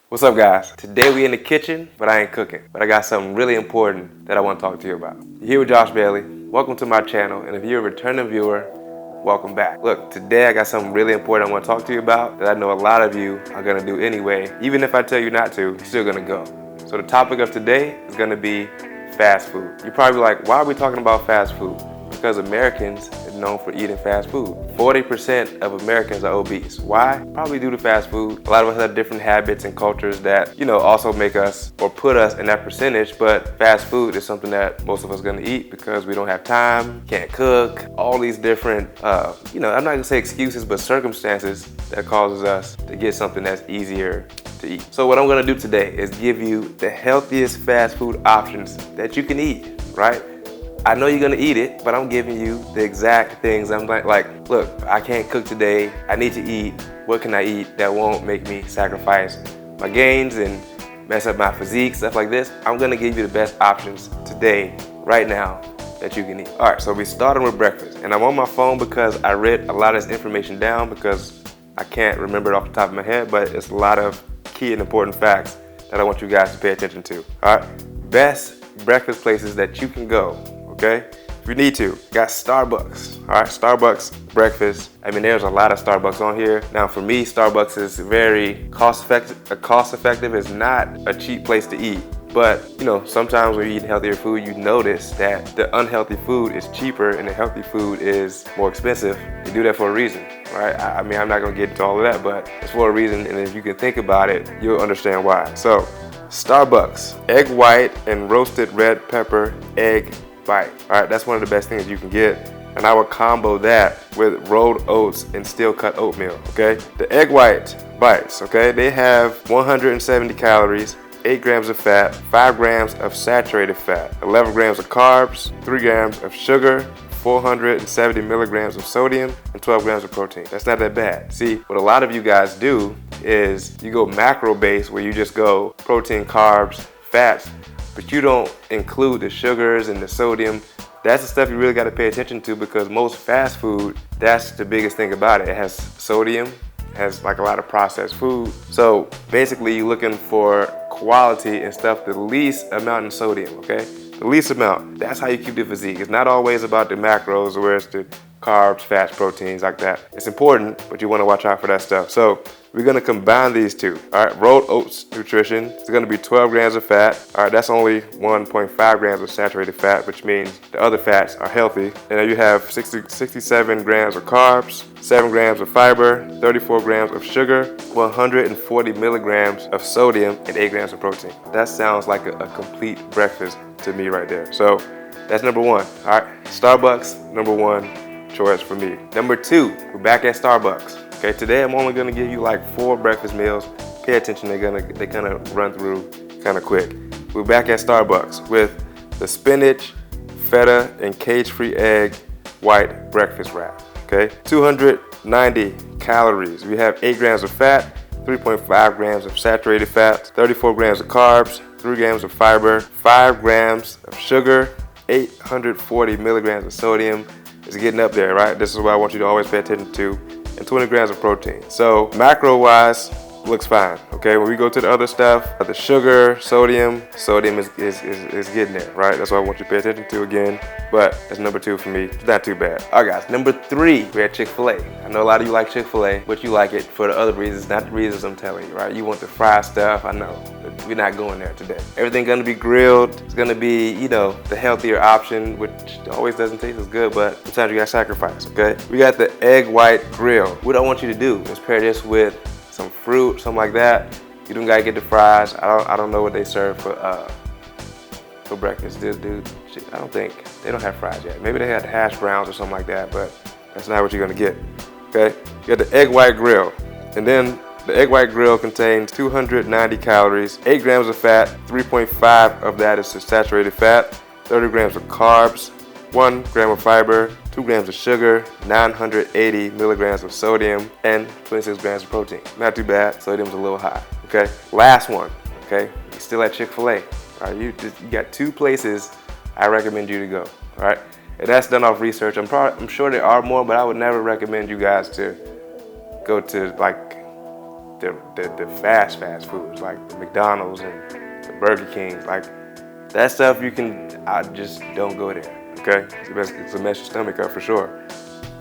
What's up, guys? Today we in the kitchen, but I ain't cooking. But I got something really important that I want to talk to you about. You're here with Josh Bailey. Welcome to my channel, and if you're a returning viewer, welcome back. Look, today I got something really important I want to talk to you about that I know a lot of you are gonna do anyway. Even if I tell you not to, you're still gonna go. So the topic of today is gonna be fast food. You're probably like, why are we talking about fast food? Because Americans are known for eating fast food. 40% of Americans are obese. Why? Probably due to fast food. A lot of us have different habits and cultures that, also make us or put us in that percentage, but fast food is something that most of us are gonna eat because we don't have time, can't cook, all these different, I'm not gonna say excuses, but circumstances that causes us to get something that's easier to eat. So what I'm gonna do today is give you the healthiest fast food options that you can eat, right? I know you're gonna eat it, but I'm giving you the exact things. I'm like, look, I can't cook today. I need to eat. What can I eat that won't make me sacrifice my gains and mess up my physique, stuff like this? I'm gonna give you the best options today, right now, that you can eat. All right, so we started with breakfast. And I'm on my phone because I wrote a lot of this information down because I can't remember it off the top of my head, but it's a lot of key and important facts that I want you guys to pay attention to. All right, best breakfast places that you can go. Okay, if you need to, got Starbucks. All right, Starbucks breakfast. I mean, there's a lot of Starbucks on here. Now, for me, Starbucks is very cost-effective. It's not a cheap place to eat. But, sometimes when you eat healthier food, you notice that the unhealthy food is cheaper and the healthy food is more expensive. You do that for a reason, right? I mean, I'm not gonna get into all of that, but it's for a reason. And if you can think about it, you'll understand why. So, Starbucks, egg white and roasted red pepper egg bite. All right, that's one of the best things you can get. And I would combo that with rolled oats and steel cut oatmeal, okay? The egg white bites, okay? They have 170 calories, 8 grams of fat, 5 grams of saturated fat, 11 grams of carbs, 3 grams of sugar, 470 milligrams of sodium, and 12 grams of protein. That's not that bad. See, what a lot of you guys do is you go macro-based where you just go protein, carbs, fats, but you don't include the sugars and the sodium. That's the stuff you really got to pay attention to because most fast food, that's the biggest thing about it. It has sodium, has like a lot of processed food. So basically you're looking for quality and stuff the least amount in sodium, okay? The least amount. That's how you keep the physique. It's not always about the macros where it's the carbs, fats, proteins, like that. It's important, but you want to watch out for that stuff. So we're gonna combine these two. All right, rolled oats nutrition. It's gonna be 12 grams of fat. All right, that's only 1.5 grams of saturated fat, which means the other fats are healthy. And then you have 67 grams of carbs, 7 grams of fiber, 34 grams of sugar, 140 milligrams of sodium, and 8 grams of protein. That sounds like a complete breakfast to me right there. So that's number one. All right, Starbucks, number one choice for me. Number two, we're back at Starbucks. Okay, today I'm only gonna give you like 4 breakfast meals. Pay attention, they're gonna run through kind of quick. We're back at Starbucks with the spinach, feta, and cage-free egg white breakfast wrap. Okay, 290 calories. We have 8 grams of fat, 3.5 grams of saturated fat, 34 grams of carbs, 3 grams of fiber, 5 grams of sugar, 840 milligrams of sodium. It's getting up there, right? This is what I want you to always pay attention to. And 20 grams of protein. So macro-wise, looks fine. Okay, when we go to the other stuff, the sugar, sodium is getting there, right? That's what I want you to pay attention to again. But that's number 2 for me. It's not too bad. All right, guys. Number 3, we had Chick-fil-A. I know a lot of you like Chick-fil-A, but you like it for the other reasons, not the reasons I'm telling you, right? You want the fried stuff, I know, but we're not going there today. Everything's gonna be grilled. It's gonna be, the healthier option, which always doesn't taste as good, but sometimes you gotta sacrifice, okay? We got the egg white grill. What I want you to do is pair this with some fruit, something like that. You don't gotta get the fries. I don't know what they serve for breakfast. I don't think they don't have fries yet. Maybe they had hash browns or something like that, but that's not what you're gonna get. Okay, you got the egg white grill, and then the egg white grill contains 290 calories, 8 grams of fat, 3.5 of that is saturated fat, 30 grams of carbs, 1 gram of fiber, 2 grams of sugar, 980 milligrams of sodium, and 26 grams of protein. Not too bad. Sodium's a little high. Okay. Last one. Okay. You're still at Chick-fil-A. All right. You got 2 places I recommend you to go. All right. And that's done off research. I'm sure there are more, but I would never recommend you guys to go to like the fast foods like the McDonald's and the Burger Kings. Like that stuff, I just don't go there. Okay, it's a mess your stomach up for sure.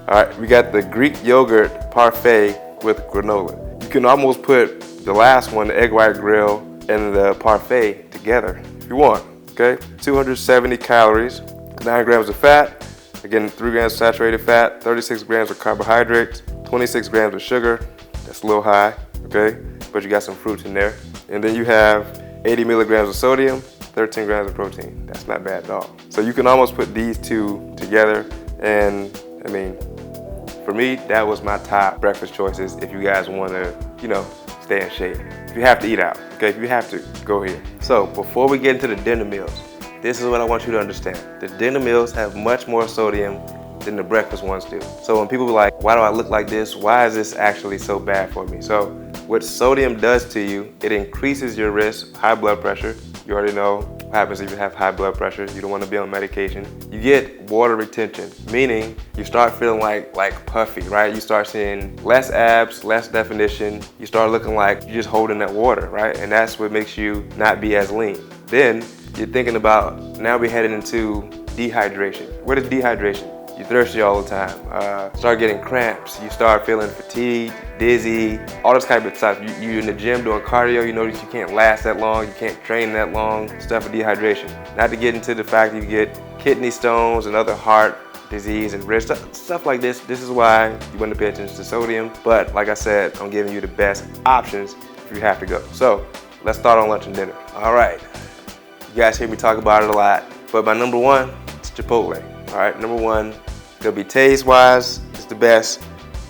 All right, we got the Greek yogurt parfait with granola. You can almost put the last one, the egg white grill, and the parfait together if you want. Okay, 270 calories, 9 grams of fat. Again, 3 grams of saturated fat, 36 grams of carbohydrates, 26 grams of sugar. That's a little high, okay? But you got some fruits in there. And then you have 80 milligrams of sodium, 13 grams of protein. That's not bad at all. So you can almost put these two together. And I mean, for me, that was my top breakfast choices if you guys want to, stay in shape. If you have to eat out, okay? If you have to, go here. So before we get into the dinner meals, this is what I want you to understand. The dinner meals have much more sodium than the breakfast ones do. So when people be like, why do I look like this? Why is this actually so bad for me? So what sodium does to you, it increases your risk of high blood pressure. You already know what happens if you have high blood pressure. You don't want to be on medication. You get water retention, meaning you start feeling like puffy, right? You start seeing less abs, less definition. You start looking like you're just holding that water, right? And that's what makes you not be as lean. Then you're thinking about, now we're heading into dehydration. What is dehydration? You're thirsty all the time. Start getting cramps. You start feeling fatigued, dizzy, all this type of stuff. You're in the gym doing cardio. You notice you can't last that long. You can't train that long. Stuff with dehydration. Not to get into the fact that you get kidney stones and other heart disease and risk stuff like this. This is why you want to pay attention to sodium. But like I said, I'm giving you the best options if you have to go. So let's start on lunch and dinner. All right. You guys hear me talk about it a lot, but my number one is Chipotle. All right, number one, it'll be taste-wise, it's the best.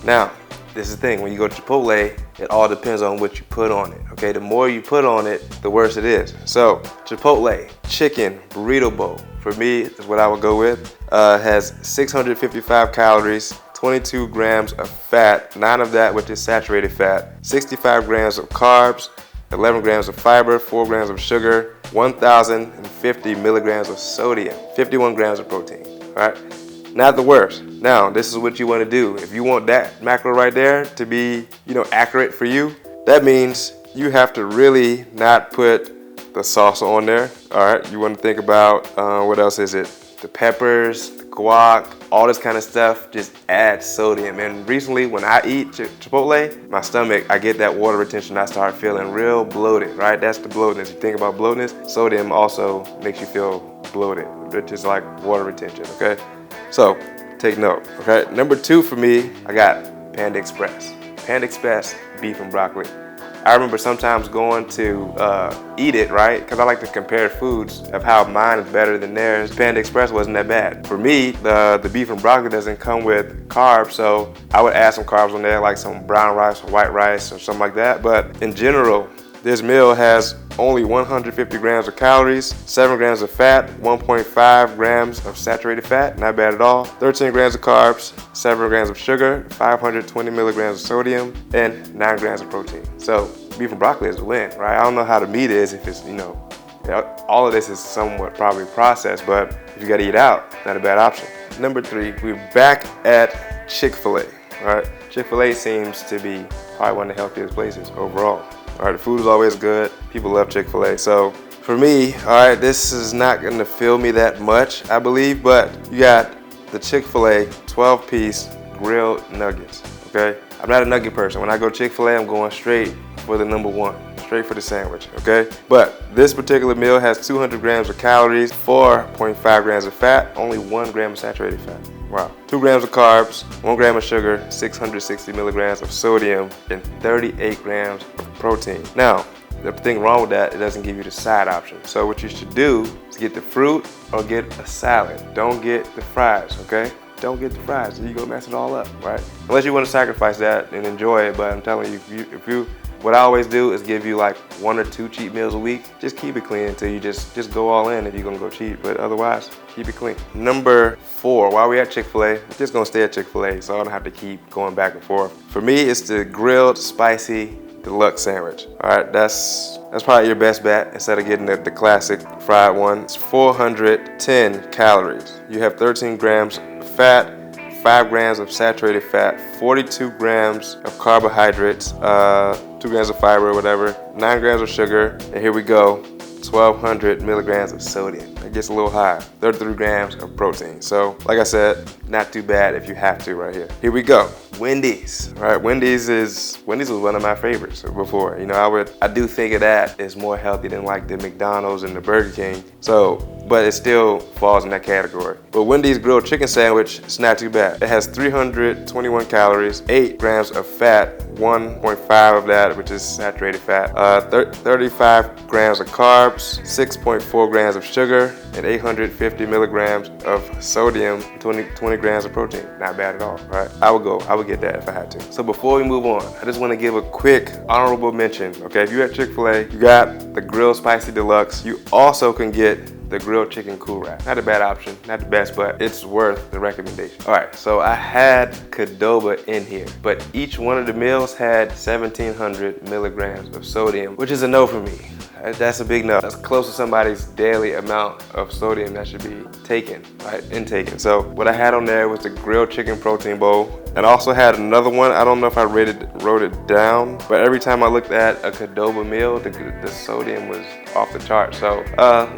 Now, this is the thing, when you go to Chipotle, it all depends on what you put on it, okay? The more you put on it, the worse it is. So, Chipotle chicken burrito bowl, for me, is what I would go with. Has 655 calories, 22 grams of fat, 9 of that which is saturated fat, 65 grams of carbs, 11 grams of fiber, 4 grams of sugar, 1,050 milligrams of sodium, 51 grams of protein, all right? Not the worst. Now, this is what you want to do. If you want that macro right there to be, accurate for you, that means you have to really not put the salsa on there, all right? You want to think about, what else is it? The peppers, the guac, all this kind of stuff just adds sodium. And recently when I eat Chipotle, my stomach, I get that water retention. I start feeling real bloated, right? That's the bloatedness. You think about bloatedness, sodium also makes you feel bloated, which is like water retention, okay? So take note, okay? Number 2 for me, I got Panda Express. Panda Express beef and broccoli. I remember sometimes going to eat it, right? Because I like to compare foods of how mine is better than theirs. Panda Express wasn't that bad. For me, the beef and broccoli doesn't come with carbs, so I would add some carbs on there, like some brown rice or white rice or something like that. But in general, this meal has only 150 grams of calories, 7 grams of fat, 1.5 grams of saturated fat, not bad at all, 13 grams of carbs, 7 grams of sugar, 520 milligrams of sodium, and 9 grams of protein. So beef and broccoli is the win, right? I don't know how the meat is, if it's, all of this is somewhat probably processed, but if you gotta eat out, not a bad option. Number 3, we're back at Chick-fil-A, all right? Chick-fil-A seems to be probably one of the healthiest places overall. All right, the food is always good. People love Chick-fil-A. So for me, all right, this is not gonna fill me that much, I believe, but you got the Chick-fil-A 12-piece grilled nuggets, okay? I'm not a nugget person. When I go Chick-fil-A, I'm going straight for the number 1, straight for the sandwich, okay? But this particular meal has 200 grams of calories, 4.5 grams of fat, only 1 gram of saturated fat. Wow. 2 grams of carbs, 1 gram of sugar, 660 milligrams of sodium, and 38 grams of protein. Now, the thing wrong with that, it doesn't give you the side option. So what you should do is get the fruit or get a salad. Don't get the fries, okay? Don't get the fries, you're gonna mess it all up, right? Unless you want to sacrifice that and enjoy it, but I'm telling you, what I always do is give you like 1 or 2 cheat meals a week. Just keep it clean until you just go all in if you're gonna go cheat, but otherwise, keep it clean. Number 4, while we're at Chick-fil-A, I'm just gonna stay at Chick-fil-A so I don't have to keep going back and forth. For me, it's the grilled spicy deluxe sandwich. All right, that's probably your best bet instead of getting the classic fried one. It's 410 calories. You have 13 grams of fat, 5 grams of saturated fat, 42 grams of carbohydrates, 12 2 grams of fiber or whatever, 9 grams of sugar, and here we go, 1,200 milligrams of sodium. It gets a little high. 33 grams of protein. So, like I said, not too bad if you have to right here. Here we go. Wendy's. All right, Wendy's was one of my favorites before. You know, I do think of that as more healthy than like the McDonald's and the Burger King. So, but it still falls in that category. But Wendy's grilled chicken sandwich, it's not too bad. It has 321 calories, 8 grams of fat, 1.5 of that, which is saturated fat, 35 grams of carbs, 6.4 grams of sugar, and 850 milligrams of sodium, 20 grams of protein. Not bad at all, right? I would get that if I had to. So before we move on, I just want to give a quick honorable mention, okay? If you're at Chick-fil-A, you got the Grilled Spicy Deluxe. You also can get the grilled chicken cool wrap. Not a bad option, not the best, but it's worth the recommendation. All right, so I had Qdoba in here, but each one of the meals had 1,700 milligrams of sodium, which is a no for me. That's a big no. That's close to somebody's daily amount of sodium that should be taken, right, intaken. So what I had on there was the grilled chicken protein bowl, and I also had another one. I don't know if I wrote it down, but every time I looked at a Qdoba meal, the sodium was off the chart. So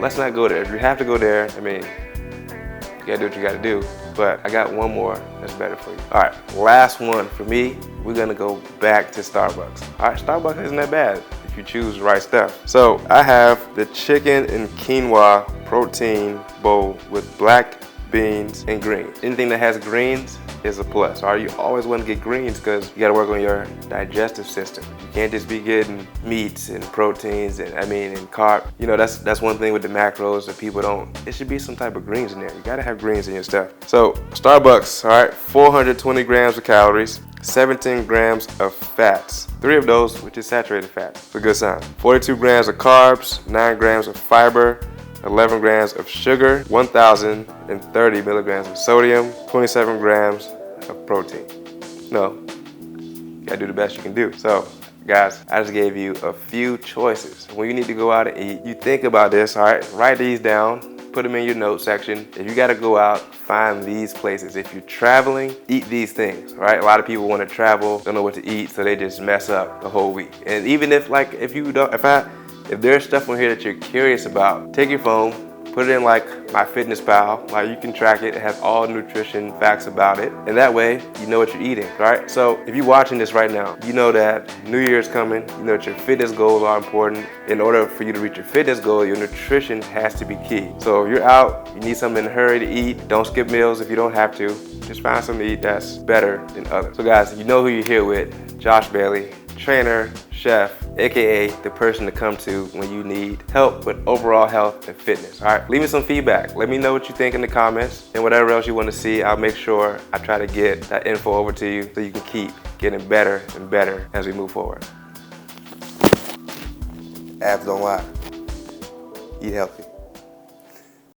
let's not go there. If you have to go there, I mean, you gotta do what you gotta do. But I got one more that's better for you. All right, last one for me. We're gonna go back to Starbucks. All right, Starbucks isn't that bad if you choose the right stuff. So I have the chicken and quinoa protein bowl with black beans and greens. Anything that has greens is a plus. All right, you always want to get greens because you got to work on your digestive system. You can't just be getting meats and proteins and carb. You know, that's one thing with the macros that people don't. It should be some type of greens in there. You got to have greens in your stuff. So Starbucks, all right, 420 grams of calories, 17 grams of fats, 3 of those which is saturated fat. It's a good sign. 42 grams of carbs, 9 grams of fiber, 11 grams of sugar, 1,030 milligrams of sodium, 27 grams of protein. No, you gotta do the best you can do. So, guys, I just gave you a few choices. When you need to go out and eat, you think about this, all right? Write these down, put them in your notes section. If you gotta go out, find these places. If you're traveling, eat these things, right? A lot of people wanna travel, don't know what to eat, so they just mess up the whole week. And even if there's stuff on here that you're curious about, take your phone, put it in like MyFitnessPal. Like, you can track it. It has all nutrition facts about it. And that way, you know what you're eating, right? So if you're watching this right now, you know that New Year's coming. You know that your fitness goals are important. In order for you to reach your fitness goal, your nutrition has to be key. So if you're out, you need something in a hurry to eat, don't skip meals if you don't have to. Just find something to eat that's better than others. So guys, you know who you're here with. Josh Bailey, trainer, chef, aka the person to come to when you need help with overall health and fitness. All right, leave me some feedback. Let me know what you think in the comments, and whatever else you want to see, I'll make sure I try to get that info over to you so you can keep getting better and better as we move forward. Abs don't lie. Eat healthy.